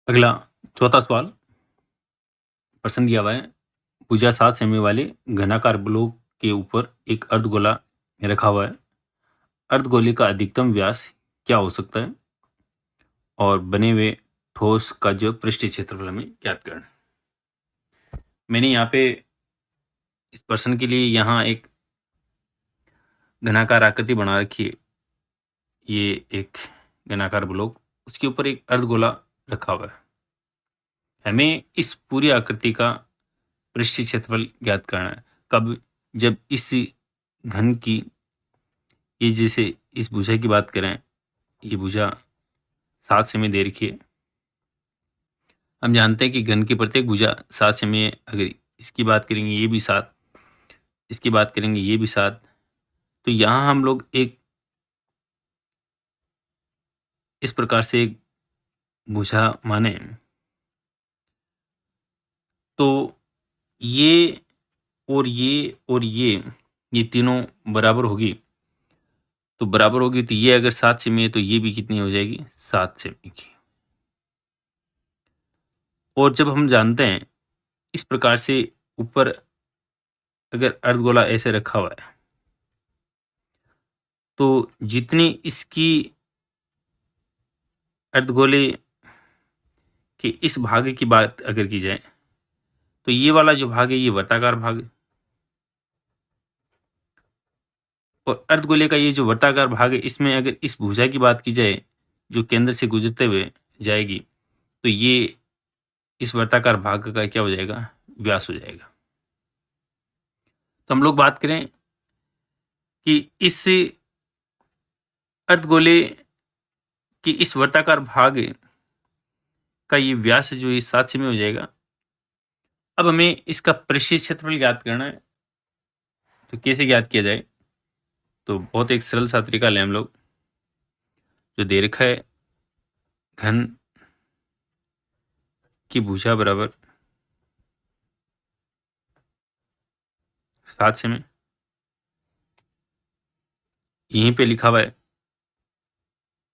अगला चौथा सवाल प्रश्न दिया हुआ है। भुजा 7 सेमी वाले घनाकार ब्लॉक के ऊपर एक अर्धगोला रखा हुआ है। अर्धगोले का अधिकतम व्यास क्या हो सकता है? और बने हुए ठोस का जो पृष्ठीय क्षेत्रफल हमें ज्ञात करना है। मैंने यहाँ पे इस प्रश्न के लिए यहाँ एक घनाकार आकृति बना रखी है। ये एक घनाकार ब्लॉक, उसके ऊपर एक अर्धगोला रखा हुआ है। हमें इस पूरी आकृति का पृष्ठीय क्षेत्रफल ज्ञात करना है। कब? जब इस घन की, ये जैसे इस भुजा की बात करें, ये भुजा 7 सेमी दे रखी है। हम जानते हैं कि घन की प्रत्येक भुजा 7 सेमी है। अगर इसकी बात करेंगे ये भी 7, इसकी बात करेंगे ये भी 7। तो यहाँ हम लोग एक इस प्रकार से एक भुजा माने तो ये और ये और ये तीनों बराबर होगी। तो बराबर होगी तो ये अगर 7 सेमी है तो ये भी कितनी हो जाएगी? 7 सेमी की। और जब हम जानते हैं इस प्रकार से ऊपर अगर अर्धगोला ऐसे रखा हुआ है, तो जितनी इसकी अर्धगोले के इस भाग की बात अगर की जाए, तो ये वाला जो भाग है ये वर्ताकार भाग है। और अर्धगोले का ये जो वर्ताकार भाग है, इसमें अगर इस भुजा की बात की जाए जो केंद्र से गुजरते हुए जाएगी, तो ये इस वर्ताकार भाग का क्या हो जाएगा? व्यास हो जाएगा। तो हम लोग बात करें कि इस अर्धगोले की इस वर्ताकार भाग का ये व्यास जो ये 7 सेमी हो जाएगा। अब हमें इसका पृष्ठीय क्षेत्रफल ज्ञात करना है। तो कैसे ज्ञात किया जाए? तो बहुत एक सरल सा तरीका लें हम लोग। जो दे रखा है घन की भुजा बराबर 7 सेमी। यहीं पे लिखा हुआ है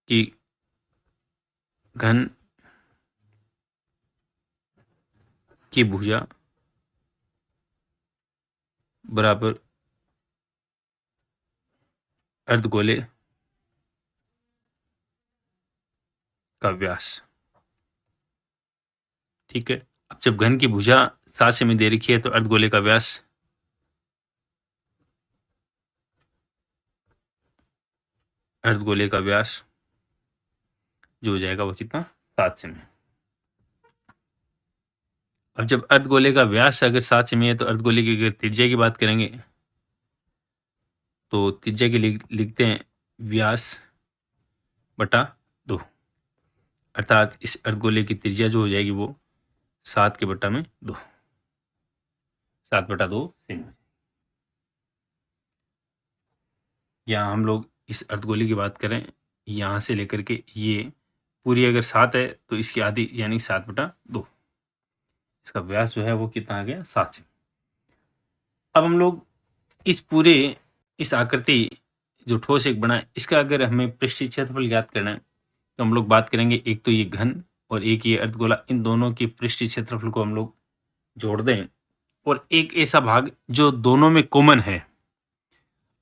कि घन की भुजा बराबर अर्धगोले का व्यास। ठीक है। अब जब घन की भुजा 7 सेमी दे रखी है तो अर्धगोले का व्यास जो हो जाएगा वो कितना? 7 सेमी। अब जब अर्धगोले का व्यास अगर 7 सेमी है तो अर्धगोले की अगर त्रिज्या की बात करेंगे, तो त्रिज्या के लिए लिखते हैं व्यास बटा 2। अर्थात इस अर्धगोले की त्रिज्या जो हो जाएगी वो 7 के बटा में 2, 7 बटा 2 सेमी। यहाँ हम लोग इस अर्धगोले की बात करें, यहाँ से लेकर के ये पूरी अगर 7 है तो इसकी आधी यानी 7 बटा 2। इसका व्यास जो है वो कितना आ गया? 7 सेमी। अब हम लोग इस पूरे इस आकृति जो ठोस एक बना है, इसका अगर हमें पृष्ठीय क्षेत्रफल ज्ञात करना है, तो हम लोग बात करेंगे एक तो ये घन और एक ये अर्धगोला, इन दोनों की पृष्ठीय क्षेत्रफल को हम लोग जोड़ दें और एक ऐसा भाग जो दोनों में कॉमन है,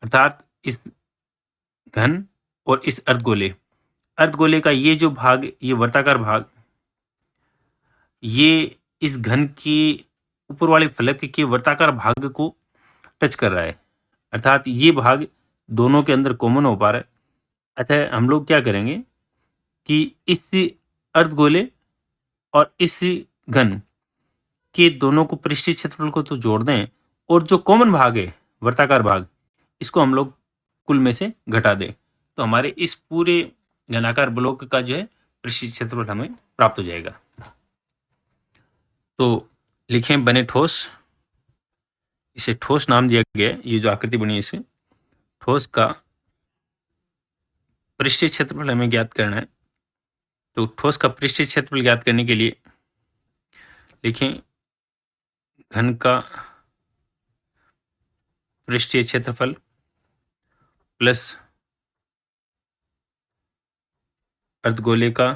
अर्थात इस घन और इस अर्धगोले का ये जो भाग, ये वर्ताकार भाग, ये इस घन की ऊपर वाले फलक के वर्ताकार भाग को टच कर रहा है, अर्थात ये भाग दोनों के अंदर कॉमन हो पा रहा है। अतः हम लोग क्या करेंगे कि इस अर्धगोले और इस घन के दोनों को पृष्ठीय क्षेत्रफल को तो जोड़ दें और जो कॉमन भाग है वर्ताकार भाग, इसको हम लोग कुल में से घटा दें। तो हमारे इस पूरे घनाकार ब्लॉक का जो है पृष्ठीय क्षेत्रफल हमें प्राप्त हो जाएगा। तो लिखें बने ठोस, इसे ठोस नाम दिया गया है। ये जो आकृति बनी है इसे ठोस का पृष्ठीय क्षेत्रफल हमें ज्ञात करना है। तो ठोस का पृष्ठीय क्षेत्रफल ज्ञात करने के लिए लिखें घन का पृष्ठीय क्षेत्रफल प्लस अर्धगोले का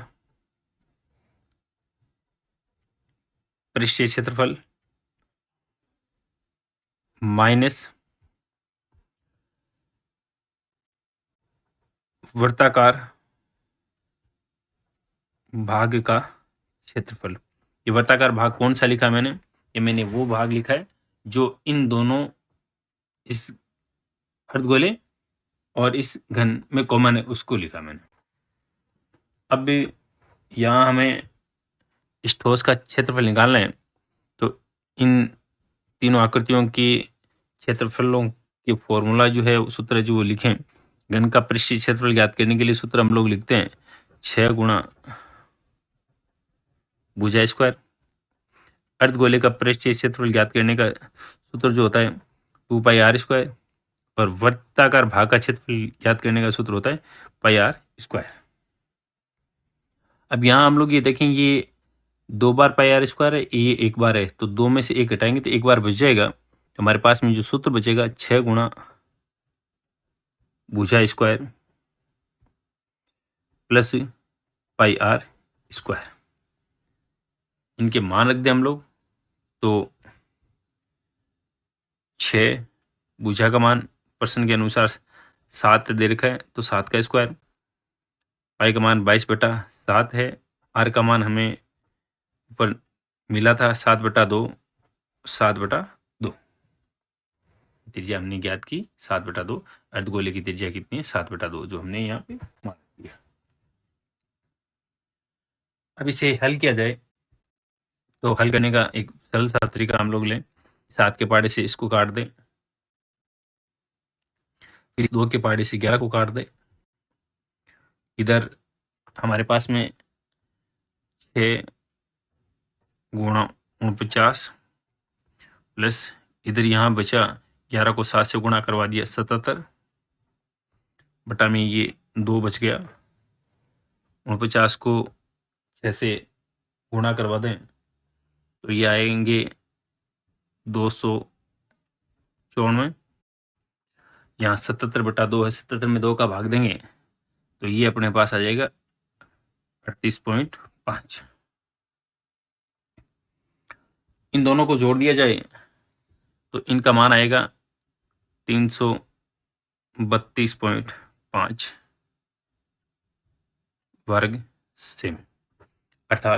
पृष्ठीय क्षेत्रफल माइनस वृत्ताकार भाग का क्षेत्रफल। ये वृत्ताकार भाग कौन सा लिखा मैंने? ये मैंने वो भाग लिखा है जो इन दोनों, इस अर्धगोले और इस घन में कॉमन है, उसको लिखा मैंने। अब यहाँ हमें इस ठोस का क्षेत्रफल निकालना है, तो इन तीनों आकृतियों के क्षेत्रफलों के फॉर्मूला जो है, सूत्र जो वो लिखें। घन का पृष्ठीय क्षेत्रफल ज्ञात करने के लिए सूत्र हम लोग लिखते हैं 6 गुणा भुजा स्क्वायर। अर्धगोले का पृष्ठीय क्षेत्रफल ज्ञात करने का सूत्र जो होता है 2 पाई आर स्क्वायर, और वृत्ताकार भाग का क्षेत्रफल ज्ञात करने का सूत्र होता है पाई आर स्क्वायर। अब यहाँ हम लोग ये देखें, ये 2 बार पाई आर स्क्वायर है, ये 1 बार है, तो 2 में से 1 घटाएंगे तो 1 बार बच जाएगा। हमारे पास में जो सूत्र बचेगा 6 गुणा भुजा square plus pi r square. इनके मान रख दें हम लोग, तो 6 भुजा का मान प्रश्न के अनुसार 7 दे रखा है, तो 7 का स्क्वायर। पाई का मान 22/7 है। आर का मान हमें ऊपर मिला था 7/2, 7/2। त्रिज्या हमने ज्ञात की 7/2। अर्धगोले की त्रिज्या कितनी है? 7/2, जो हमने यहाँ पे मान लिया। अब इसे हल किया जाए, तो हल करने का एक सरल सा तरीका हम लोग लें। 7 के पहाड़े से इसको काट दें, फिर 2 के पहाड़े से 11 को काट दें। इधर हमारे पास में 6 गुणा 49 प्लस इधर यहाँ बचा 11 को 7 से गुणा करवा दिया 77 बटा में ये 2 बच गया। 49 को 6 से गुणा करवा दें तो ये आएंगे 294। यहाँ 77/2 है, 77 में 2 का भाग देंगे तो ये अपने पास आ जाएगा 38.5। इन दोनों को जोड़ दिया जाए तो इनका मान आएगा 332.5 वर्ग सेमी, अर्थात